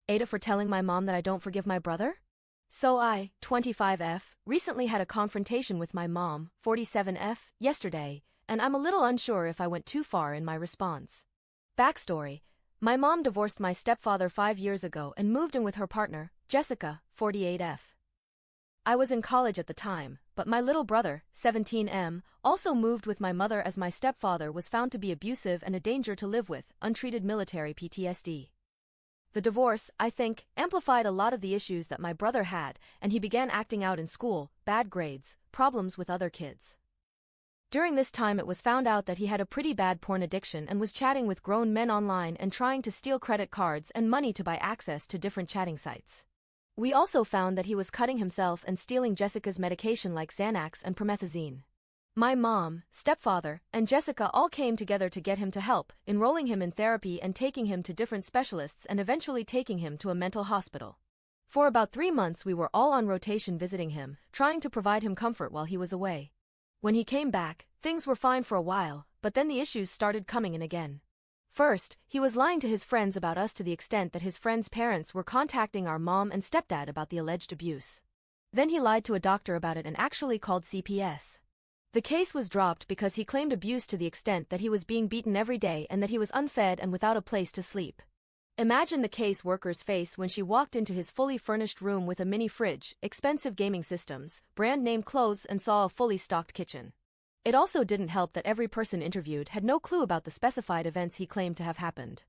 AITA for telling my mom that I don't forgive my brother? So I, 25F, recently had a confrontation with my mom, 47F, yesterday, and I'm a little unsure if I went too far in my response. Backstory: my mom divorced my stepfather 5 years ago and moved in with her partner, Jessica, 48F. I was in college at the time, but my little brother, 17M, also moved with my mother as my stepfather was found to be abusive and a danger to live with, untreated military PTSD. The divorce, I think, amplified a lot of the issues that my brother had, and he began acting out in school, bad grades, problems with other kids. During this time it was found out that he had a pretty bad porn addiction and was chatting with grown men online and trying to steal credit cards and money to buy access to different chatting sites. We also found that he was cutting himself and stealing Jessica's medication like Xanax and promethazine. My mom, stepfather, and Jessica all came together to get him to help, enrolling him in therapy and taking him to different specialists and eventually taking him to a mental hospital. For about 3 months we were all on rotation visiting him, trying to provide him comfort while he was away. When he came back, things were fine for a while, but then the issues started coming in again. First, he was lying to his friends about us to the extent that his friends' parents were contacting our mom and stepdad about the alleged abuse. Then he lied to a doctor about it and actually called CPS. The case was dropped because he claimed abuse to the extent that he was being beaten every day and that he was unfed and without a place to sleep. Imagine the case worker's face when she walked into his fully furnished room with a mini fridge, expensive gaming systems, brand-name clothes and saw a fully stocked kitchen. It also didn't help that every person interviewed had no clue about the specified events he claimed to have happened.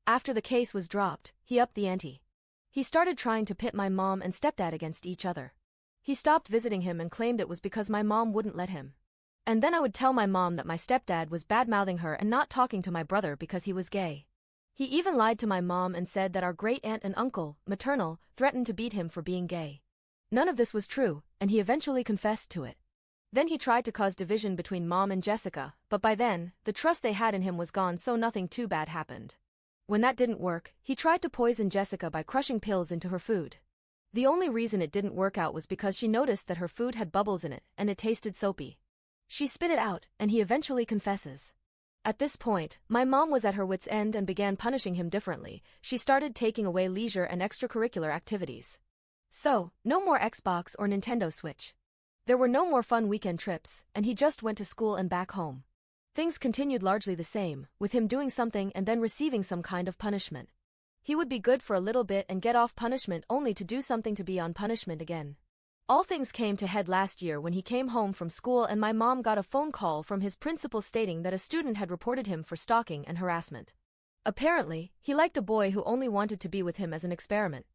After the case was dropped, he upped the ante. He started trying to pit my mom and stepdad against each other. He stopped visiting him and claimed it was because my mom wouldn't let him. And then I would tell my mom that my stepdad was bad-mouthing her and not talking to my brother because he was gay. He even lied to my mom and said that our great-aunt and uncle, maternal, threatened to beat him for being gay. None of this was true, and he eventually confessed to it. Then he tried to cause division between mom and Jessica, but by then, the trust they had in him was gone, so nothing too bad happened. When that didn't work, he tried to poison Jessica by crushing pills into her food. The only reason it didn't work out was because she noticed that her food had bubbles in it, and it tasted soapy. She spit it out, and he eventually confesses. At this point, my mom was at her wit's end and began punishing him differently. She started taking away leisure and extracurricular activities. So, no more Xbox or Nintendo Switch. There were no more fun weekend trips, and he just went to school and back home. Things continued largely the same, with him doing something and then receiving some kind of punishment. He would be good for a little bit and get off punishment only to do something to be on punishment again. All things came to head last year when he came home from school and my mom got a phone call from his principal stating that a student had reported him for stalking and harassment. Apparently, he liked a boy who only wanted to be with him as an experiment.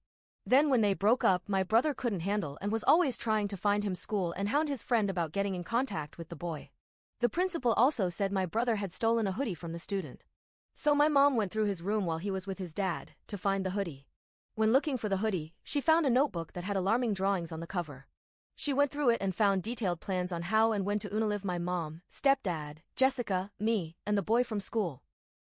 Then when they broke up, my brother couldn't handle and was always trying to find him school and hound his friend about getting in contact with the boy. The principal also said my brother had stolen a hoodie from the student. So my mom went through his room while he was with his dad to find the hoodie. When looking for the hoodie, she found a notebook that had alarming drawings on the cover. She went through it and found detailed plans on how and when to unalive my mom, stepdad, Jessica, me, and the boy from school.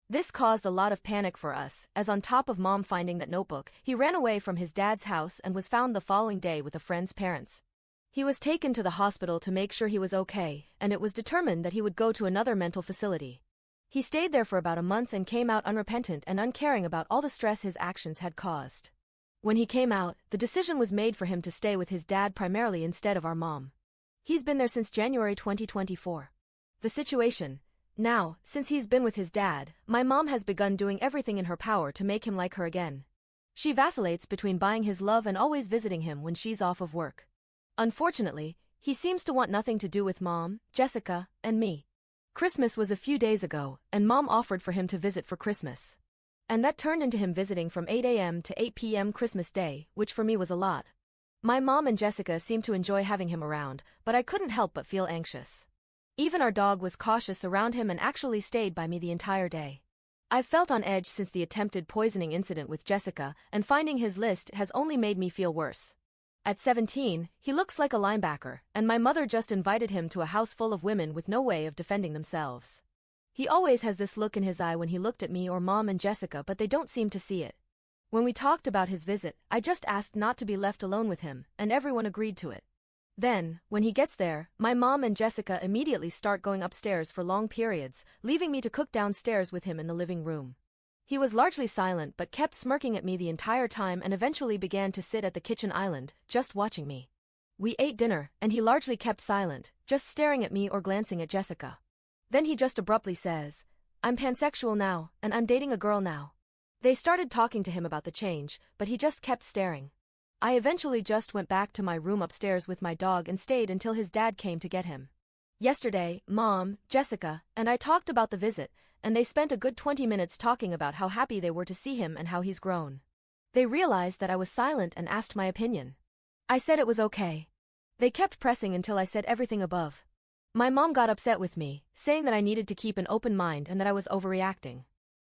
This caused a lot of panic for us, as on top of mom finding that notebook, he ran away from his dad's house and was found the following day with a friend's parents. He was taken to the hospital to make sure he was okay, and it was determined that he would go to another mental facility. He stayed there for about a month and came out unrepentant and uncaring about all the stress his actions had caused. When he came out, the decision was made for him to stay with his dad primarily instead of our mom. He's been there since January 2024. The situation: now, since he's been with his dad, my mom has begun doing everything in her power to make him like her again. She vacillates between buying his love and always visiting him when she's off of work. Unfortunately, he seems to want nothing to do with mom, Jessica, and me. Christmas was a few days ago, and mom offered for him to visit for Christmas. And that turned into him visiting from 8 a.m. to 8 p.m. Christmas Day, which for me was a lot. My mom and Jessica seemed to enjoy having him around, but I couldn't help but feel anxious. Even our dog was cautious around him and actually stayed by me the entire day. I've felt on edge since the attempted poisoning incident with Jessica, and finding his list has only made me feel worse. At 17, he looks like a linebacker, and my mother just invited him to a house full of women with no way of defending themselves. He always has this look in his eye when he looked at me or mom and Jessica, but they don't seem to see it. When we talked about his visit, I just asked not to be left alone with him, and everyone agreed to it. Then, when he gets there, my mom and Jessica immediately start going upstairs for long periods, leaving me to cook downstairs with him in the living room. He was largely silent but kept smirking at me the entire time and eventually began to sit at the kitchen island, just watching me. We ate dinner, and he largely kept silent, just staring at me or glancing at Jessica. Then he just abruptly says, "I'm pansexual now, and I'm dating a girl now." They started talking to him about the change, but he just kept staring. I eventually just went back to my room upstairs with my dog and stayed until his dad came to get him. Yesterday, Mom, Jessica, and I talked about the visit, and they spent a good 20 minutes talking about how happy they were to see him and how he's grown. They realized that I was silent and asked my opinion. I said it was okay. They kept pressing until I said everything above. My mom got upset with me, saying that I needed to keep an open mind and that I was overreacting.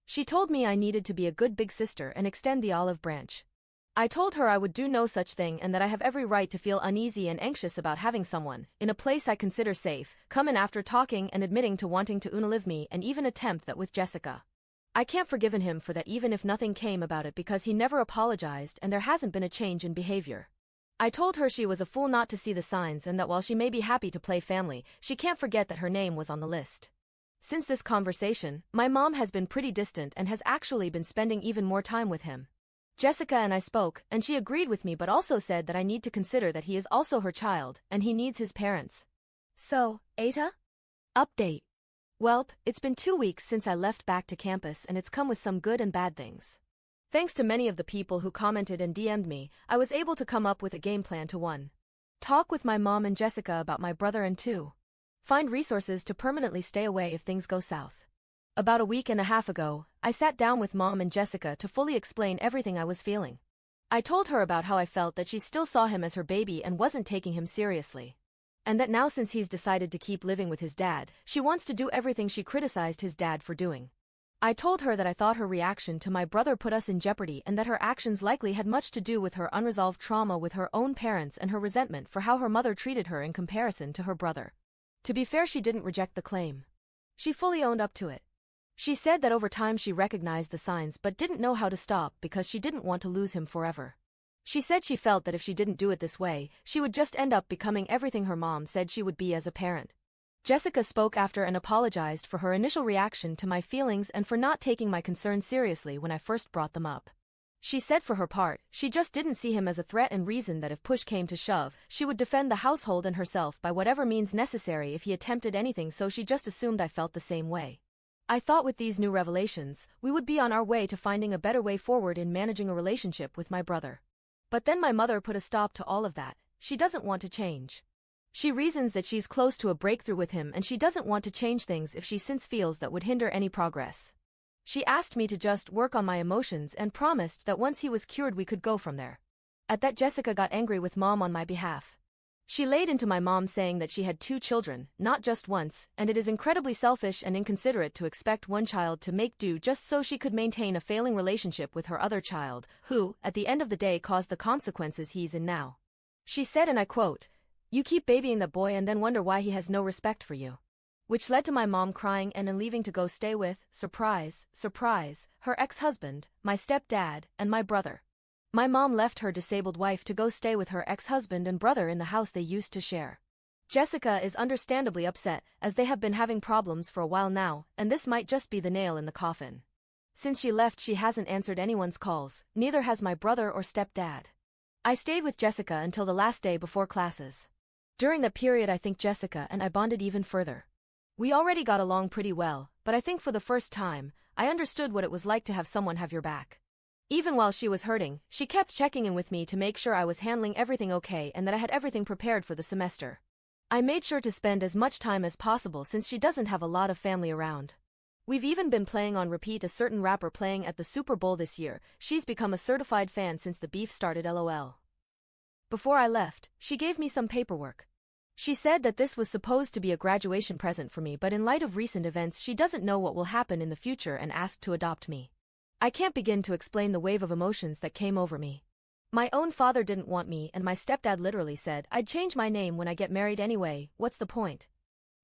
She told me I needed to be a good big sister and extend the olive branch. I told her I would do no such thing and that I have every right to feel uneasy and anxious about having someone, in a place I consider safe, come in after talking and admitting to wanting to unalive me and even attempt that with Jessica. I can't forgive him for that even if nothing came about it because he never apologized and there hasn't been a change in behavior. I told her she was a fool not to see the signs and that while she may be happy to play family, she can't forget that her name was on the list. Since this conversation, my mom has been pretty distant and has actually been spending even more time with him. Jessica and I spoke, and she agreed with me but also said that I need to consider that he is also her child, and he needs his parents. So, AITA? Update. Welp, it's been 2 weeks since I left back to campus and it's come with some good and bad things. Thanks to many of the people who commented and DM'd me, I was able to come up with a game plan to 1. Talk with my mom and Jessica about my brother and 2. Find resources to permanently stay away if things go south. About a week and a half ago, I sat down with Mom and Jessica to fully explain everything I was feeling. I told her about how I felt that she still saw him as her baby and wasn't taking him seriously. And that now since he's decided to keep living with his dad, she wants to do everything she criticized his dad for doing. I told her that I thought her reaction to my brother put us in jeopardy and that her actions likely had much to do with her unresolved trauma with her own parents and her resentment for how her mother treated her in comparison to her brother. To be fair, she didn't reject the claim. She fully owned up to it. She said that over time she recognized the signs but didn't know how to stop because she didn't want to lose him forever. She said she felt that if she didn't do it this way, she would just end up becoming everything her mom said she would be as a parent. Jessica spoke after and apologized for her initial reaction to my feelings and for not taking my concerns seriously when I first brought them up. She said for her part, she just didn't see him as a threat and reasoned that if push came to shove, she would defend the household and herself by whatever means necessary if he attempted anything, so she just assumed I felt the same way. I thought with these new revelations, we would be on our way to finding a better way forward in managing a relationship with my brother. But then my mother put a stop to all of that. She doesn't want to change. She reasons that she's close to a breakthrough with him and she doesn't want to change things if she since feels that would hinder any progress. She asked me to just work on my emotions and promised that once he was cured we could go from there. At that, Jessica got angry with Mom on my behalf. She laid into my mom saying that she had 2 children, not just once, and it is incredibly selfish and inconsiderate to expect one child to make do just so she could maintain a failing relationship with her other child, who, at the end of the day, caused the consequences he's in now. She said, and I quote, "You keep babying that boy and then wonder why he has no respect for you." Which led to my mom crying and leaving to go stay with, surprise, surprise, her ex-husband, my stepdad, and my brother. My mom left her disabled wife to go stay with her ex-husband and brother in the house they used to share. Jessica is understandably upset, as they have been having problems for a while now, and this might just be the nail in the coffin. Since she left, she hasn't answered anyone's calls, neither has my brother or stepdad. I stayed with Jessica until the last day before classes. During that period, I think Jessica and I bonded even further. We already got along pretty well, but I think for the first time, I understood what it was like to have someone have your back. Even while she was hurting, she kept checking in with me to make sure I was handling everything okay and that I had everything prepared for the semester. I made sure to spend as much time as possible since she doesn't have a lot of family around. We've even been playing on repeat a certain rapper playing at the Super Bowl this year. She's become a certified fan since the beef started, lol. Before I left, she gave me some paperwork. She said that this was supposed to be a graduation present for me, but in light of recent events she doesn't know what will happen in the future and asked to adopt me. I can't begin to explain the wave of emotions that came over me. My own father didn't want me and my stepdad literally said I'd change my name when I get married anyway, what's the point?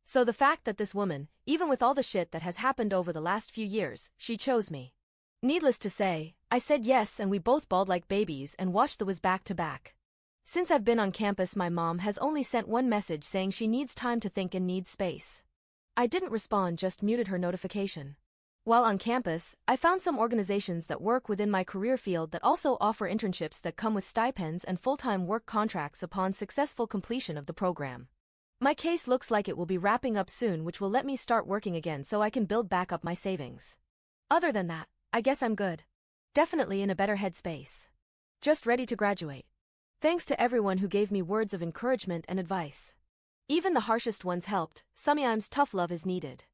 So the fact that this woman, even with all the shit that has happened over the last few years, she chose me. Needless to say, I said yes and we both bawled like babies and watched the Wiz back to back. Since I've been on campus, my mom has only sent one message saying she needs time to think and needs space. I didn't respond, just muted her notification. While on campus, I found some organizations that work within my career field that also offer internships that come with stipends and full-time work contracts upon successful completion of the program. My case looks like it will be wrapping up soon, which will let me start working again so I can build back up my savings. Other than that, I guess I'm good. Definitely in a better headspace. Just ready to graduate. Thanks to everyone who gave me words of encouragement and advice. Even the harshest ones helped. Sometimes tough love is needed.